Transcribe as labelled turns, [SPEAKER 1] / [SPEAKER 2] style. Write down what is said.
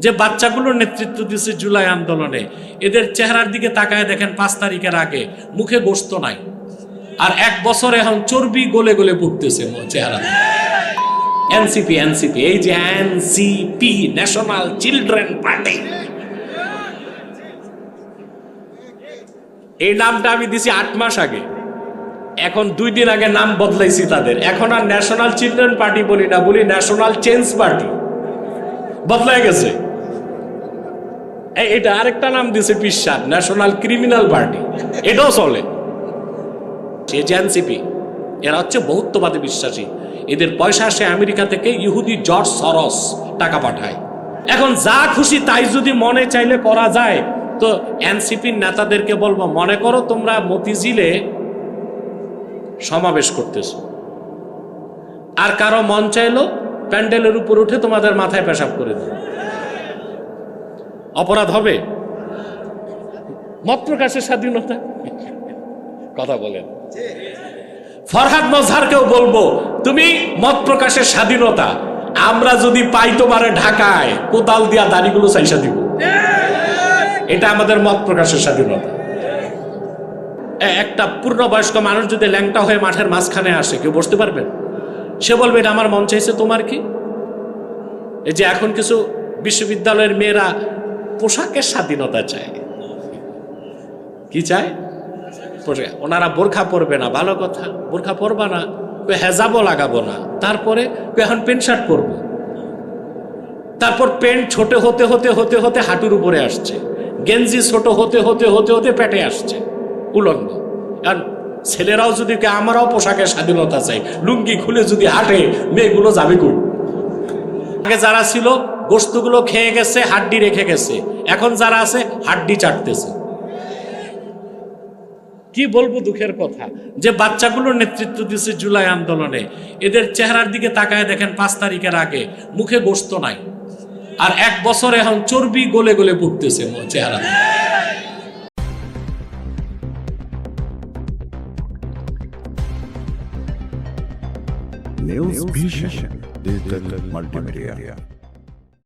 [SPEAKER 1] যে বাচ্চাগুলোর নেতৃত্ব দিচ্ছে জুলাই আন্দোলনে, এদের চেহারার দিকে তাকায় দেখেন 5 তারিখের আগে মুখে গোশত নাই, আর 1 বছর এখন চর্বি গলে গলে পড়তেছে চেহারা। এনসিপি এনসিপি এই যে এনসিপি, ন্যাশনাল চিলড্রেন পার্টি, এই নামটা আমি দিছি 8 মাস আগে। এখন 2 দিন আগে নাম বদলাইছি তাদের। এখন আর ন্যাশনাল চিলড্রেন পার্টি বলি না, বলি ন্যাশনাল চেঞ্জ পার্টি। বদলাই গেছে। এটা আরেকটা নাম দিছে পিসার, ন্যাশনাল ক্রিমিনাল পার্টি, এটাও চলে। এনসিপি এরা হচ্ছে বহুত্ববাদী বিশ্বাসী। এদের পয়সা আসে আমেরিকা থেকে, ইহুদি জর্জ সরস টাকা পাঠায়। এখন যা খুশি তাই যদি মনে চাইলে করা যায়, তো এনসিপির নেতাদেরকে বলবো, মনে করো তোমরা মতিঝিলে সমাবেশ করতেছো, আর কারো মন চাইলো প্যান্ডেলের উপর উঠে তোমাদের মাথায় পেশাব করে দেবে, অপরাধ হবে? মত প্রকাশের স্বাধীনতা, কথা বলেন। ফরহাদ মজহারকেও বলবো, তুমি মত প্রকাশের স্বাধীনতা, আমরা যদি পাই তোমারে ঢাকায় কোদাল দিয়া দাড়িগুলো চাইসা দিব, এটা আমাদের মত প্রকাশের স্বাধীনতা। একটা পূর্ণবয়স্ক মানুষ যদি ল্যাংটা হয়ে মাঠের মাঝখানে আসে, কেউ বসতে পারবেন? সে বলবে এটা আমার মন চাইছে, তোমার কি? এই যে এখন কিছু বিশ্ববিদ্যালয়ের মেয়েরা পোশাকের স্বাধীনতা চায়। কি চায়? ওনারা বোরখা পরবে না, ভালো কথা, বোরখা পরবা না, হেজাবও লাগাবো না, তারপরে এখন প্যান্ট শার্ট পরবো, তারপর প্যান্ট ছোট হতে হতে হতে হতে হাঁটুর উপরে আসছে, গেঞ্জি ছোট হতে হতে হতে হতে পেটে আসছে, উলঙ্গ। আর ছেলেরাও যদি আমরাও পোশাকের স্বাধীনতা চাই, লুঙ্গি খুলে যদি হাঁটে, মেয়েগুলো যাবে কই? আগে যারা ছিল গোশতগুলো খেয়ে গেছে, হাড্ডি রেখে গেছে, এখন যারা আছে হাড্ডি চাটতেছে। কি বলবো দুঃখের কথা, যে বাচ্চাগুলোর নেতৃত্ব দিচ্ছে জুলাই আন্দোলনে, এদের চেহারার দিকে তাকায় দেখেন 5 তারিখের আগে মুখে গোশত নাই, আর 1 বছর এখন চর্বি গলে গলে পড়তেছে চেহারা।
[SPEAKER 2] News Vision Digital Multimedia.